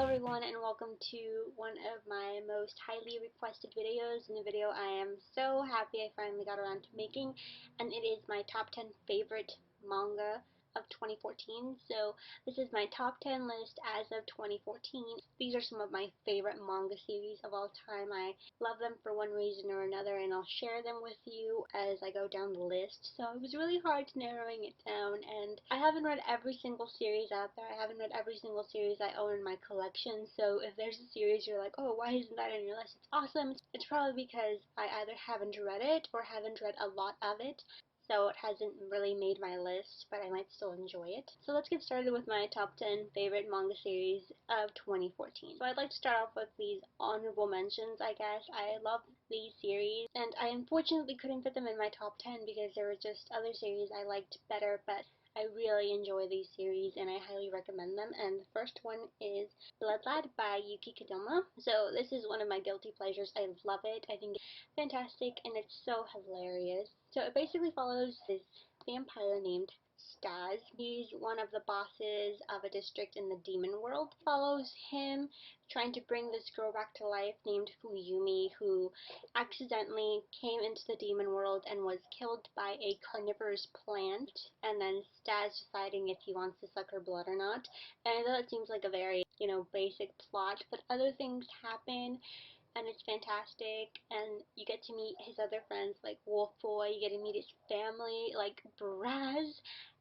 everyone, and welcome to one of my most highly requested videos. In the video I am so happy I finally got around to making, and it is my top 10 favorite manga of 2014. So this is my top 10 list as of 2014. These are some of my favorite manga series of all time. I love them for one reason or another, and I'll share them with you as I go down the list. So it was really hard narrowing it down, and I haven't read every single series out there. I haven't read every single series I own in my collection, so if there's a series you're like, oh, why isn't that on your list? It's awesome. It's probably because I either haven't read it or haven't read a lot of it. So it hasn't really made my list, but I might still enjoy it. So let's get started with my top 10 favorite manga series of 2014. So I'd like to start off with these honorable mentions, I guess. I love these series, and I unfortunately couldn't fit them in my top 10 because there were just other series I liked better, but I really enjoy these series and I highly recommend them. And the first one is BLOOD by Yuki Kodama. So this is one of my guilty pleasures. I love it. I think it's fantastic and it's so hilarious. So it basically follows this vampire named Stas. He's one of the bosses of a district in the demon world. Follows him trying to bring this girl back to life named Fuyumi, who accidentally came into the demon world and was killed by a carnivorous plant, and then Stas deciding if he wants to suck her blood or not. And I know it seems like a very, basic plot, but other things happen and it's fantastic, and you get to meet his other friends like Wolf Boy, you get to meet his family like Braz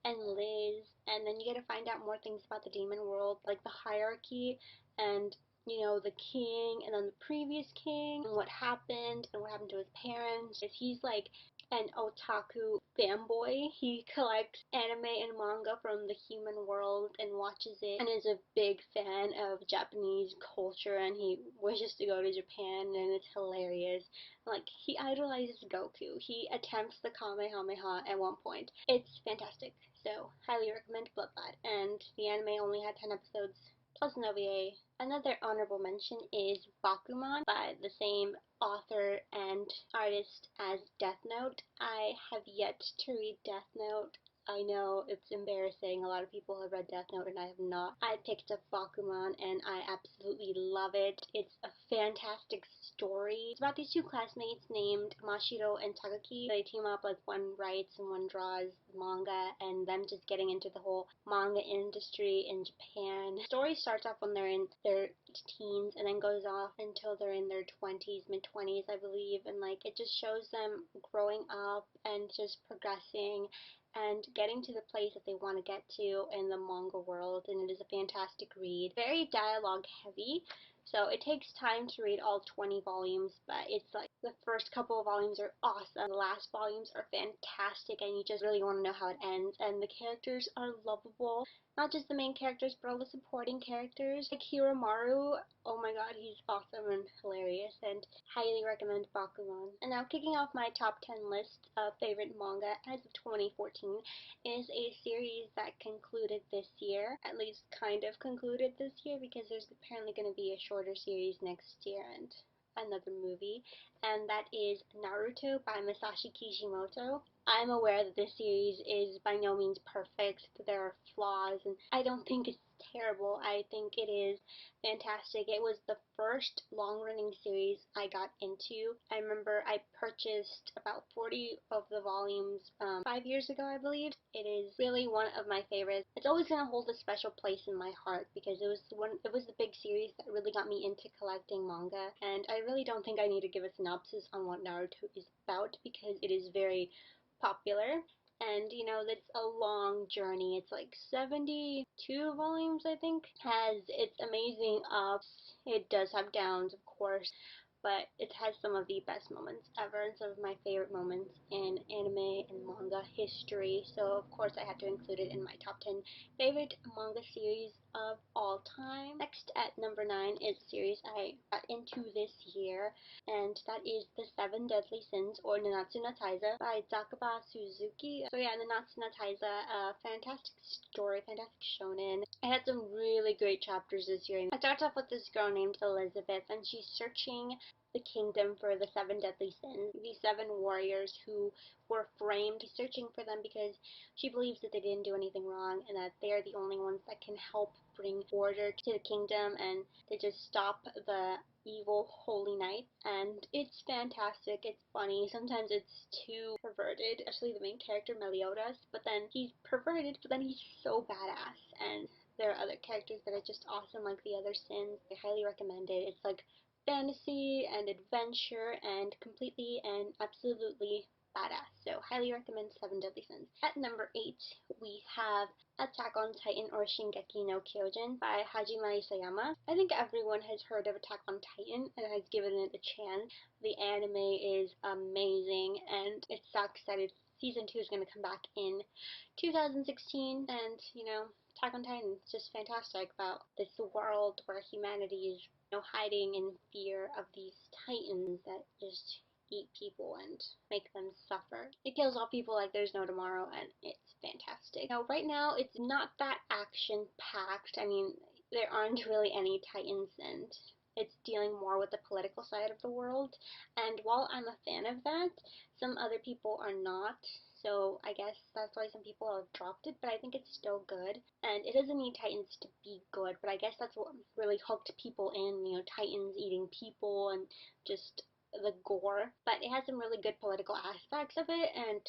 and Liz, and then you get to find out more things about the demon world, like the hierarchy and the king and then the previous king and what happened to his parents. He's like an otaku fanboy. He collects anime and manga from the human world and watches it and is a big fan of Japanese culture, and he wishes to go to Japan, and it's hilarious. Like, he idolizes Goku. He attempts the Kamehameha at one point. It's fantastic. So, highly recommend BLOOD. And the anime only had 10 episodes plus an OVA. Another honorable mention is Bakuman by the same author and artist as Death Note. I have yet to read Death Note. I know it's embarrassing. A lot of people have read Death Note and I have not. I picked up Bakuman and I absolutely love it. It's a fantastic story. It's about these two classmates named Mashiro and Takaki. They team up, like one writes and one draws manga, and them just getting into the whole manga industry in Japan. The story starts off when they're in their teens and then goes off until they're in their 20s, mid-20s I believe, and it just shows them growing up and just progressing and getting to the place that they want to get to in the manga world, and it is a fantastic read. Very dialogue heavy, so it takes time to read all 20 volumes, but it's like the first couple of volumes are awesome, the last volumes are fantastic, and you just really want to know how it ends, and the characters are lovable. Not just the main characters, but all the supporting characters. Like Hiromaru, oh my god, he's awesome and hilarious, and highly recommend Bakuman. And now, kicking off my top 10 list of favorite manga as of 2014 is a series that concluded this year, at least kind of concluded this year, because there's apparently going to be a shorter series next year and another movie, and that is Naruto by Masashi Kishimoto. I'm aware that this series is by no means perfect, that there are flaws, and I don't think it's terrible. I think it is fantastic. It was the first long-running series I got into. I remember I purchased about 40 of the volumes 5 years ago, I believe. It is really one of my favorites. It's always going to hold a special place in my heart because it was the big series that really got me into collecting manga, and I really don't think I need to give a synopsis on what Naruto is about because it is very popular, and that's a long journey. It's like 72 volumes, I think. Has its amazing ups. It does have downs, of course, but it has some of the best moments ever and some of my favorite moments in anime and manga history, so of course I had to include it in my top 10 favorite manga series of all time. Next at number 9 is a series I got into this year, and that is The Seven Deadly Sins, or Nanatsu no Taizai by Zakaba Suzuki. So yeah, Nanatsu no Taizai, fantastic story, fantastic shonen. It had some really great chapters this year. It starts off with this girl named Elizabeth, and she's searching the kingdom for the 7 deadly sins. These 7 warriors who were framed, searching for them because she believes that they didn't do anything wrong and that they are the only ones that can help bring order to the kingdom and to just stop the evil holy knight. And it's fantastic, it's funny, sometimes it's too perverted, especially the main character Meliodas, but then he's perverted, but then he's so badass. And there are other characters that are just awesome, like the other sins. I highly recommend it. It's like fantasy and adventure and completely and absolutely badass. So highly recommend 7 Deadly Sins. At number 8, we have Attack on Titan or Shingeki no Kyojin by Hajime Isayama. I think everyone has heard of Attack on Titan and has given it a chance. The anime is amazing and it sucks that season 2 is going to come back in 2016, and Attack on Titan is just fantastic about this world where humanity is hiding in fear of these titans that just eat people and make them suffer. It kills all people like there's no tomorrow, and it's fantastic. Right now it's not that action-packed. I mean, there aren't really any titans, and it's dealing more with the political side of the world. And while I'm a fan of that, some other people are not. So I guess that's why some people have dropped it, but I think it's still good. And it doesn't need Titans to be good, but I guess that's what really hooked people in, Titans eating people and just the gore. But it has some really good political aspects of it, and,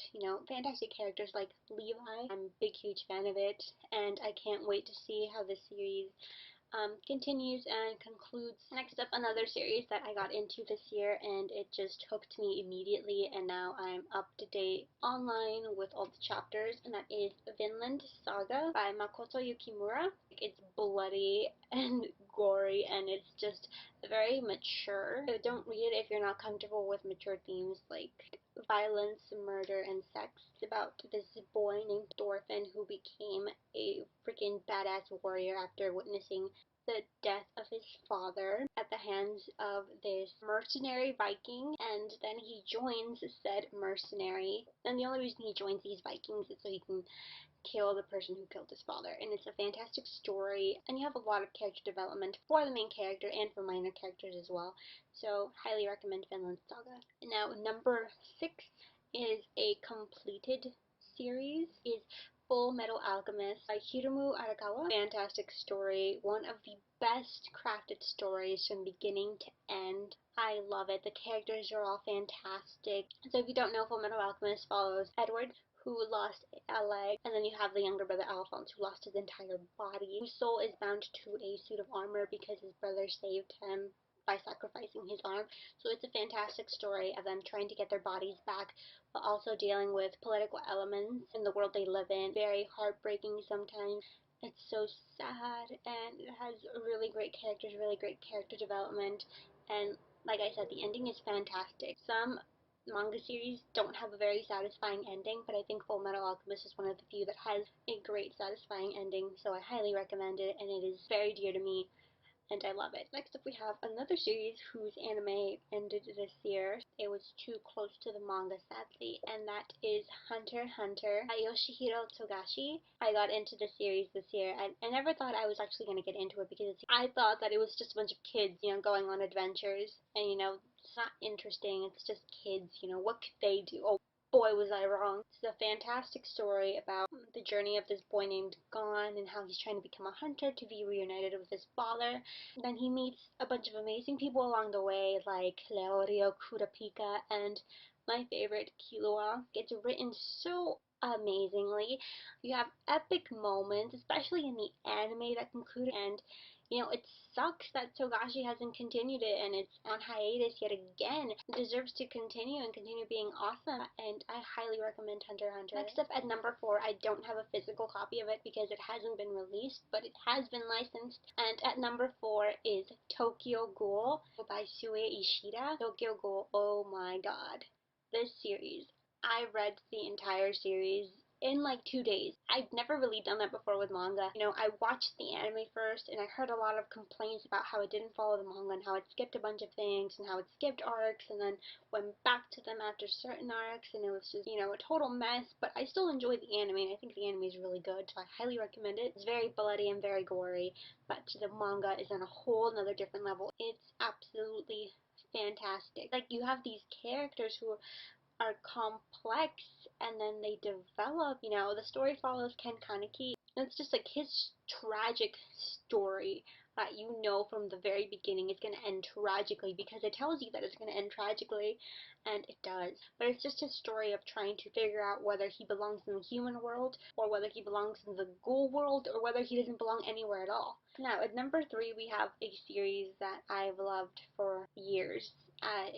fantastic characters like Levi. I'm a big, huge fan of it, and I can't wait to see how this series continues and concludes. Next up, another series that I got into this year, and it just hooked me immediately, and now I'm up to date online with all the chapters, and that is Vinland Saga by Makoto Yukimura. It's bloody and gory, and it's just very mature. So don't read it if you're not comfortable with mature themes like violence, murder, and sex. It's about this boy named Thorfinn who became a freaking badass warrior after witnessing the death of his father at the hands of this mercenary Viking, and then he joins said mercenary. And the only reason he joins these Vikings is so he can kill the person who killed his father. And it's a fantastic story, and you have a lot of character development for the main character and for minor characters as well. So highly recommend Vinland Saga. And now number 6 is a completed series, is Full Metal Alchemist by Hiromu Arakawa. Fantastic story, one of the best crafted stories from beginning to end. I love it. The characters are all fantastic. So if you don't know, Full Metal Alchemist follows Edward, who lost a leg, and then you have the younger brother Alphonse, who lost his entire body, whose soul is bound to a suit of armor because his brother saved him by sacrificing his arm. So it's a fantastic story of them trying to get their bodies back, but also dealing with political elements in the world they live in. Very heartbreaking sometimes. It's so sad, and it has really great characters, really great character development, and like I said, the ending is fantastic. Some manga series don't have a very satisfying ending, but I think Full Metal Alchemist is one of the few that has a great satisfying ending, so I highly recommend it, and it is very dear to me, and I love it. Next up, we have another series whose anime ended this year. It was too close to the manga, sadly, and that is HUNTERXHUNTER by Yoshihiro Togashi. I got into the series this year. I never thought I was actually going to get into it because I thought that it was just a bunch of kids, going on adventures, and, it's not interesting. It's just kids, what could they do? Oh, boy, was I wrong. It's a fantastic story about the journey of this boy named Gon and how he's trying to become a hunter to be reunited with his father. Then he meets a bunch of amazing people along the way, like Leorio Kurapika and my favorite, Killua. It's written so amazingly. You have epic moments, especially in the anime that concluded, and it sucks that Togashi hasn't continued it and it's on hiatus yet again. It deserves to continue and continue being awesome, and I highly recommend HUNTERXHUNTER. Next up, at number 4, I don't have a physical copy of it because it hasn't been released, but it has been licensed, and at number 4 is Tokyo Ghoul by Sue Ishida. Tokyo Ghoul, oh my god. This series, I read the entire series in like 2 days. I've never really done that before with manga. I watched the anime first, and I heard a lot of complaints about how it didn't follow the manga and how it skipped a bunch of things and how it skipped arcs and then went back to them after certain arcs, and it was just, a total mess. But I still enjoyed the anime, and I think the anime is really good, so I highly recommend it. It's very bloody and very gory, but the manga is on a whole another different level. It's absolutely fantastic. Like, you have these characters who are complex, and then they develop, the story follows Ken Kaneki, and it's just like his tragic story that you know from the very beginning is going to end tragically, because it tells you that it's going to end tragically, and it does. But it's just his story of trying to figure out whether he belongs in the human world, or whether he belongs in the ghoul world, or whether he doesn't belong anywhere at all. Now, at number 3, we have a series that I've loved for years.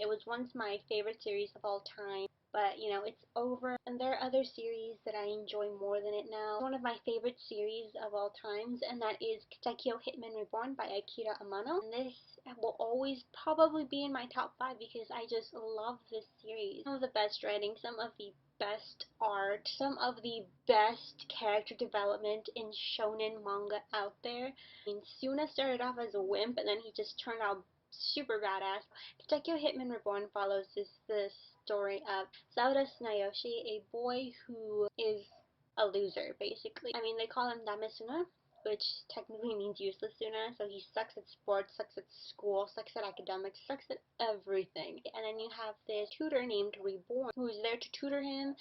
It was once my favorite series of all time, but it's over, and there are other series that I enjoy more than it now. One of my favorite series of all times, and that is Katekyo Hitman Reborn by Akira Amano. And this will always probably be in my top 5 because I just love this series. Some of the best writing, some of the best art, some of the best character development in shonen manga out there. I mean, Suna started off as a wimp, and then he just turned out super badass. Katekyo Hitman Reborn follows the story of Sauda Tsunayoshi, a boy who is a loser, basically. I mean, they call him Damesuna, which technically means useless Suna, so he sucks at sports, sucks at school, sucks at academics, sucks at everything. And then you have this tutor named Reborn, who's there to tutor him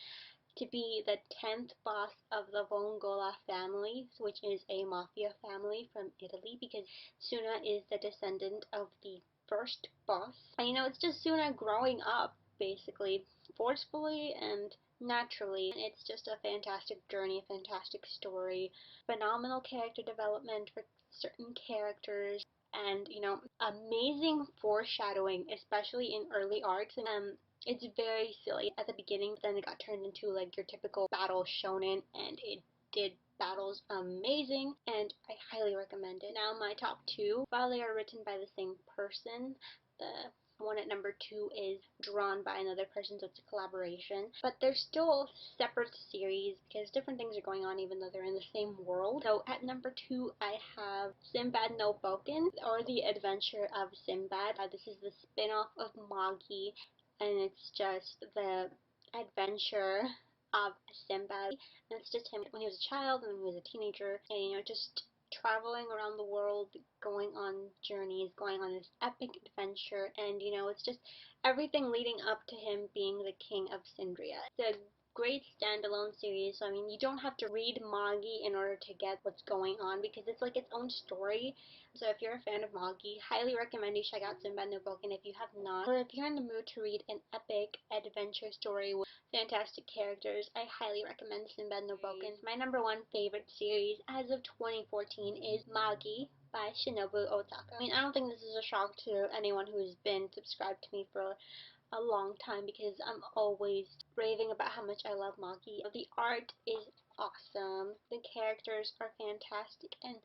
to be the 10th boss of the Vongola family, which is a mafia family from Italy, because Suna is the descendant of the first boss. And it's just Suna growing up, basically, forcefully and naturally. And it's just a fantastic journey, a fantastic story, phenomenal character development for certain characters, and amazing foreshadowing, especially in early arcs. It's very silly at the beginning, but then it got turned into like your typical battle shonen, and it did battles amazing, and I highly recommend it. Now, my top 2, while they are written by the same person, the one at number 2 is drawn by another person, so it's a collaboration. But they're still separate series because different things are going on even though they're in the same world. So at number 2, I have SINBAD no BOUKEN, or The Adventure of SINBAD. This is the spin-off of MAGI, and it's just the adventure of SINBAD. And it's just him when he was a child and when he was a teenager, and just traveling around the world, going on journeys, going on this epic adventure, and it's just everything leading up to him being the king of Sindria. It's a great standalone series, so I mean, you don't have to read Magi in order to get what's going on, because it's like its own story. So if you're a fan of Magi, highly recommend you check out SINBAD no BOUKEN if you have not. Or if you're in the mood to read an epic adventure story with fantastic characters, I highly recommend SINBAD no BOUKEN. My number 1 favorite series as of 2014 is Magi by Shinobu Otaka. I mean, I don't think this is a shock to anyone who's been subscribed to me for a long time, because I'm always raving about how much I love Magi. The art is awesome, the characters are fantastic, and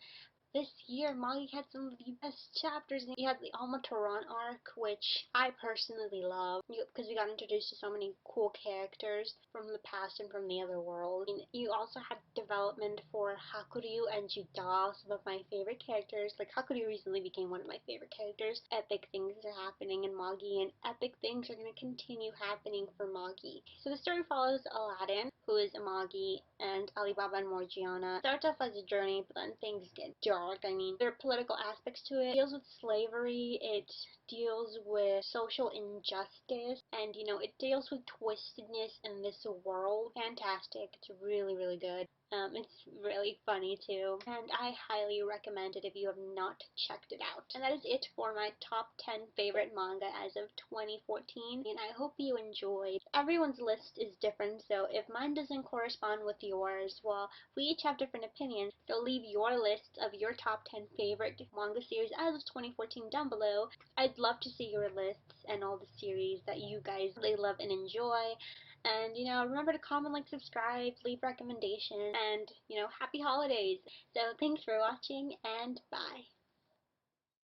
this year, Magi had some of the best chapters. You had the Alma Toran arc, which I personally love, because we got introduced to so many cool characters from the past and from the other world. And you also had development for Hakuryu and Juda, some of my favorite characters. Like, Hakuryu recently became one of my favorite characters. Epic things are happening in Magi, and epic things are going to continue happening for Magi. So the story follows Aladdin, who is a Magi, and Alibaba and Morgiana. It starts off as a journey, but then things get dark. I mean, there are political aspects to it. It deals with slavery, it deals with social injustice, and it deals with twistedness in this world. Fantastic. It's really, really good. It's really funny too, and I highly recommend it if you have not checked it out. And that is it for my top 10 favorite manga as of 2014, and I hope you enjoyed. Everyone's list is different, so if mine doesn't correspond with yours, well, we each have different opinions, so leave your list of your top 10 favorite manga series as of 2014 down below. I'd love to see your lists and all the series that you guys really love and enjoy. And, remember to comment, like, subscribe, leave recommendations, and, happy holidays. So thanks for watching, and bye.